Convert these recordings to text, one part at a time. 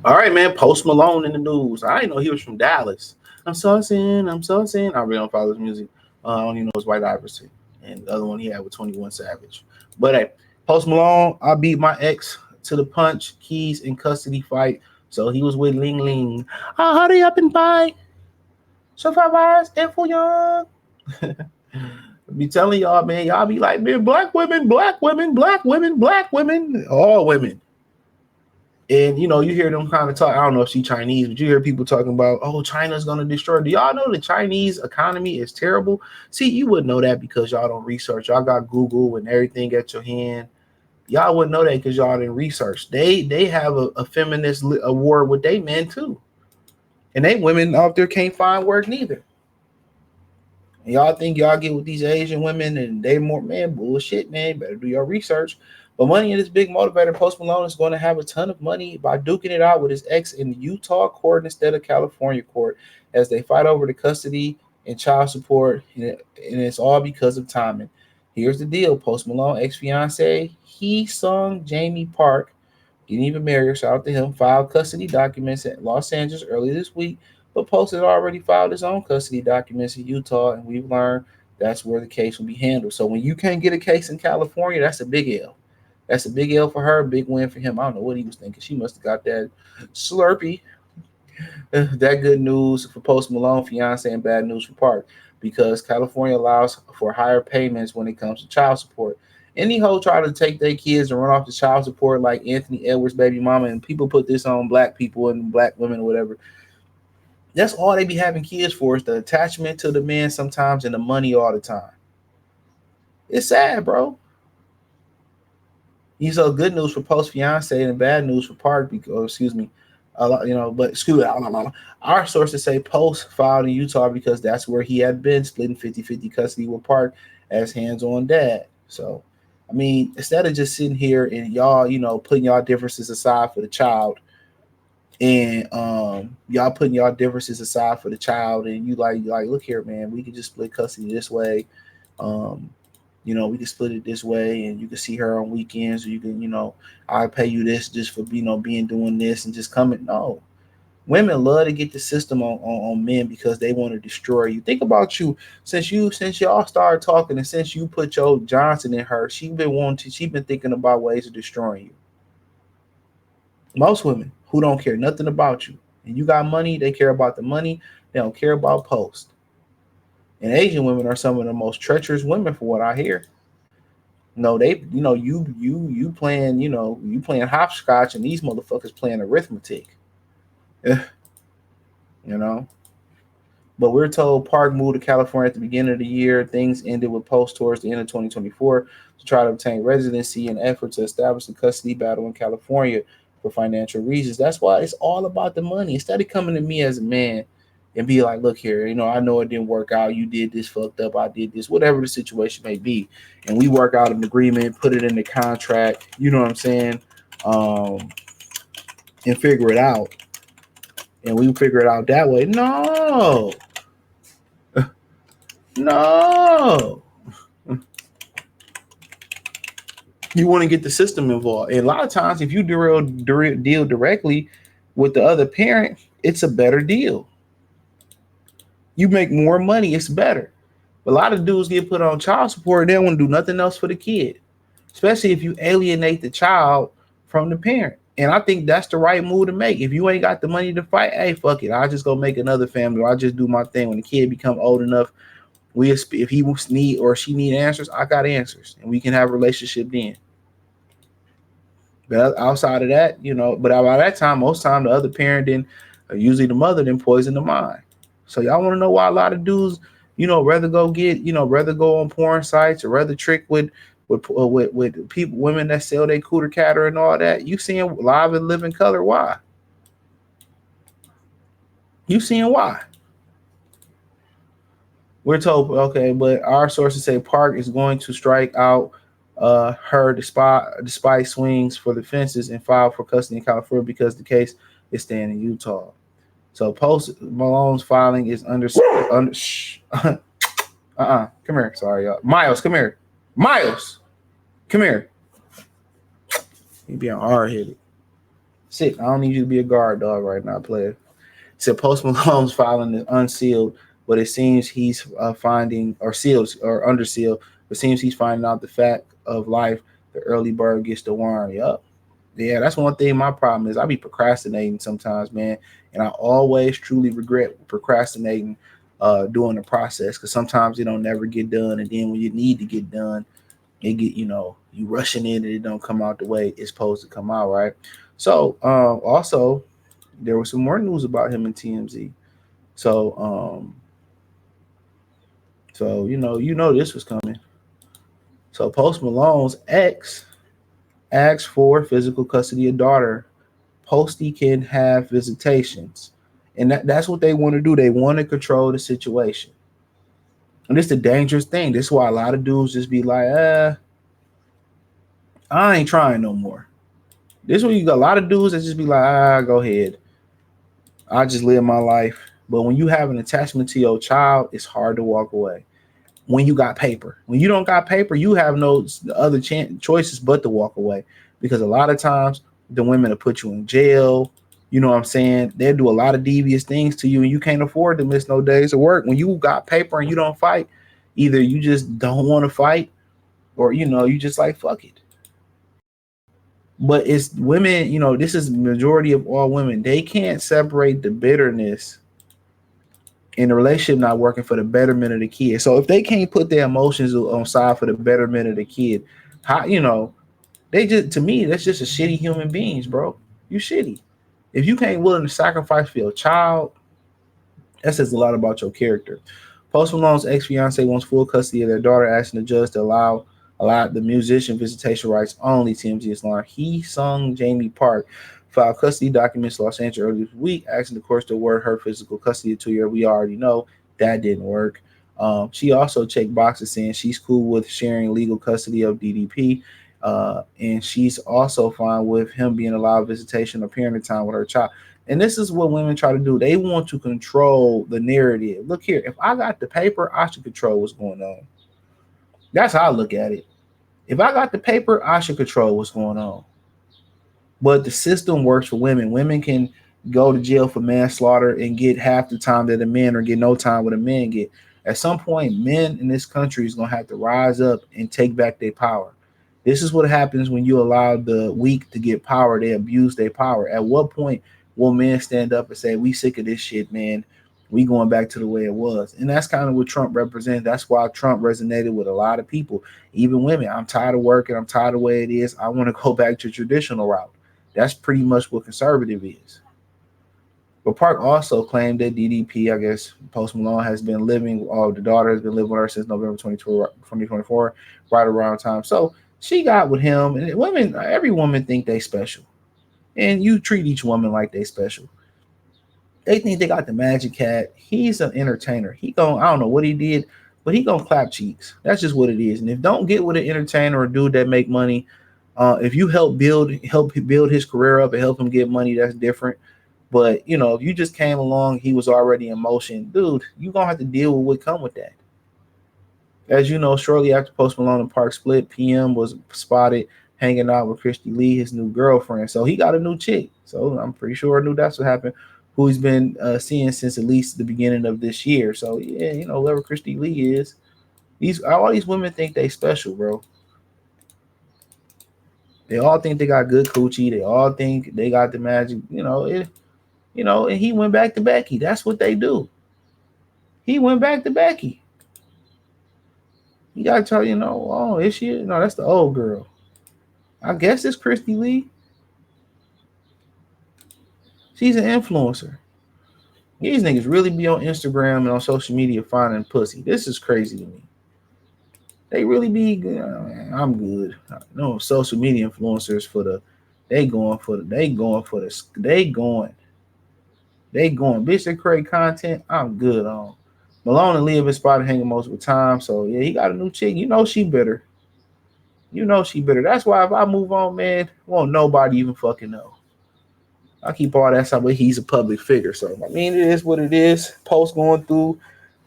All right, man. Post Malone in the news. I didn't know he was from Dallas. I'm saucing. I'm saucing. I really don't follow his music. I don't even know his White Iverson and the other one he had with 21 Savage. But hey, Post Malone, I beat my ex to the punch, keys in custody fight. So he was with Ling Ling. I'll hurry up and buy. So 5 hours and for young. Be telling y'all, man, y'all be like, man, black women, black women, black women, black women, all women. And you hear them kind of talk. I don't know if she's Chinese, but you hear people talking about, oh, China's gonna destroy. Do y'all know the Chinese economy is terrible? See, you wouldn't know that because y'all don't research. Y'all got Google and everything at your hand. Y'all wouldn't know that because y'all didn't research. They have a feminist award with they men too, and they women out there can't find work neither. And y'all think y'all get with these Asian women and they more, man, bullshit, man. Better do your research. But money in this big motivator. Post Malone is going to have a ton of money by duking it out with his ex in the Utah court instead of California court as they fight over the custody and child support. And it's all because of timing. Here's the deal. Post Malone, ex-fiance, he sung Jamie Park, didn't even marry her, shout out to him, filed custody documents at Los Angeles earlier this week, but Post had already filed his own custody documents in Utah, and we've learned that's where the case will be handled. So when you can't get a case in California, that's a big L. That's a big L for her, big win for him. I don't know what he was thinking. She must have got that Slurpee. That good news for Post Malone, fiance, and bad news for Park because California allows for higher payments when it comes to child support. Any hoe try to take their kids and run off the child support like Anthony Edwards' baby mama, and people put this on black people and black women or whatever. That's all they be having kids for is the attachment to the man sometimes and the money all the time. It's sad, bro. He's so good news for Post fiance and bad news for Park because, excuse me, but excuse me, our sources say Post filed in Utah because that's where he had been splitting 50-50 custody with Park as hands-on dad. So, I mean, instead of just sitting here and y'all, putting y'all differences aside for the child, and y'all putting y'all differences aside for the child, and you like, look here, man, we can just split custody this way. We can split it this way, and you can see her on weekends, or you can, I pay you this just for being doing this and just coming. No, women love to get the system on men because they want to destroy you. Think about you since y'all started talking, and since you put your Johnson in her, she been thinking about ways of destroying you. Most women who don't care nothing about you, and you got money, they care about the money. They don't care about Post. And Asian women are some of the most treacherous women, for what I hear. No, they, you playing, you playing hopscotch, and these motherfuckers playing arithmetic. you know. But we're told Park moved to California at the beginning of the year. Things ended with Post towards the end of 2024 to try to obtain residency in effort to establish a custody battle in California for financial reasons. That's why it's all about the money. Instead of coming to me as a man and be like, look here, I know it didn't work out. You did this fucked up. I did this, whatever the situation may be. And we work out an agreement, put it in the contract, you know what I'm saying? And figure it out. And we figure it out that way. No. No. You want to get the system involved. And a lot of times, if you deal directly with the other parent, it's a better deal. You make more money, it's better. But a lot of dudes get put on child support and they don't want to do nothing else for the kid, especially if you alienate the child from the parent. And I think that's the right move to make. If you ain't got the money to fight, hey, fuck it. I'll just go make another family, or I'll just do my thing. When the kid become old enough, if he need or she need answers, I got answers, and we can have a relationship then. But outside of that, but by that time, most time the other parent then, usually the mother, then poison the mind. So y'all want to know why a lot of dudes, rather go on porn sites or rather trick with people, women that sell their cooter catter and all that. You seeing live and living color? Why? You seeing why? We're told, okay, but our sources say Park is going to strike out her despite swings for the fences and file for custody in California because the case is staying in Utah. So Post Malone's filing is under shh. Come here. Sorry, y'all. Miles, come here. Miles, come here. You being hard headed. Sick. I don't need you to be a guard dog right now, player. Said Post Malone's filing is unsealed, but it seems he's finding or sealed or under seal. It seems he's finding out the fact of life. The early bird gets the worm. Yup. Yeah, that's one thing. My problem is I be procrastinating sometimes, man, and I always truly regret procrastinating during the process because sometimes it don't never get done, and then when you need to get done, it get you rushing in and it don't come out the way it's supposed to come out, right? So also there was some more news about him and TMZ. So this was coming. So Post Malone's ex asked for physical custody of daughter. Posty can have visitations. And that's what they want to do. They want to control the situation. And this is a dangerous thing. This is why a lot of dudes just be like, I ain't trying no more. This is where you got a lot of dudes that just be like, go ahead. I just live my life. But when you have an attachment to your child, it's hard to walk away. When you got paper. When you don't got paper, you have no other choices but to walk away. Because a lot of times the women will put you in jail. You know what I'm saying? They'll do a lot of devious things to you and you can't afford to miss no days of work. When you got paper and you don't fight, either you just don't want to fight or, you just like, fuck it. But it's women, this is majority of all women. They can't separate the bitterness in the relationship not working for the betterment of the kid. So if they can't put their emotions on side for the betterment of the kid, how, they just, to me, that's just a shitty human beings, bro. You shitty. If you can't willing to sacrifice for your child, that says a lot about your character. Post Malone's ex-fiance wants full custody of their daughter, asking the judge to allow the musician visitation rights only. TMZ is learned. He Sung Jamie Park filed custody documents in Los Angeles earlier this week, asking the courts to award her physical custody of 2 year. We already know that didn't work. She also checked boxes saying she's cool with sharing legal custody of DDP. And she's also fine with him being allowed visitation or parenting time with her child. And this is what women try to do. They want to control the narrative. Look here, if I got the paper, I should control what's going on. That's how I look at it. If I got the paper, I should control what's going on. But the system works for women. Women can go to jail for manslaughter and get half the time that a man or get no time what a man get. At some point, men in this country is going to have to rise up and take back their power. This is what happens when you allow the weak to get power. They abuse their power. At what point will men stand up and say, we sick of this shit, man? We going back to the way it was. And that's kind of what Trump represents. That's why Trump resonated with a lot of people, even women. I'm tired of working. I'm tired of the way it is. I want to go back to traditional route. That's pretty much what conservative is. But Park also claimed that DDP, I guess, Post Malone has been living, the daughter has been living with her since November 2024, right around time. So she got with him, and women, every woman think they special. And you treat each woman like they special. They think they got the magic cat. He's an entertainer. I don't know what he did, but he gonna clap cheeks. That's just what it is. And if don't get with an entertainer or dude that make money, if you help build his career up and help him get money, that's different. But if you just came along, he was already in motion, dude, you gonna have to deal with what come with that. As you know, shortly after Post Malone and Park split, PM was spotted hanging out with Christy Lee, his new girlfriend. So he got a new chick. So I'm pretty sure I knew that's what happened. Who he's been seeing since at least the beginning of this year. So yeah, whoever Christy Lee is, all these women think they special, bro. They all think they got good coochie. They all think they got the magic. And he went back to Becky. That's what they do. He went back to Becky. You gotta tell oh, is she? No, that's the old girl. I guess it's Christy Lee. She's an influencer. These niggas really be on Instagram and on social media finding pussy. This is crazy to me. They really be good. I'm good. No social media influencers they going. Bitch, they create content. I'm good on. Malone and Leah been spotted hanging most of the time. So yeah, he got a new chick. She bitter. She bitter. That's why if I move on, man, won't nobody even fucking know. I keep all that stuff, but he's a public figure. So I mean, it is what it is. Post going through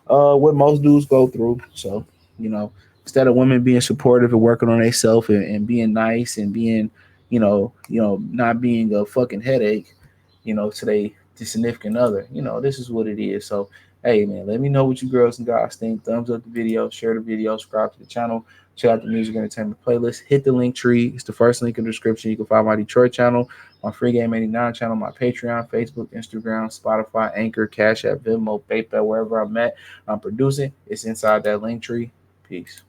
what most dudes go through. So, you know, instead of women being supportive and working on themselves and being nice and being, not being a fucking headache, to the significant other, this is what it is. So, hey man, let me know what you girls and guys think. Thumbs up the video, share the video, subscribe to the channel, check out the music entertainment playlist, hit the link tree. It's the first link in the description. You can find my Detroit channel, my Free Game 89 channel, my Patreon, Facebook, Instagram, Spotify, Anchor, Cash App, Venmo, PayPal, wherever I'm at. I'm producing. It's inside that link tree. Peace.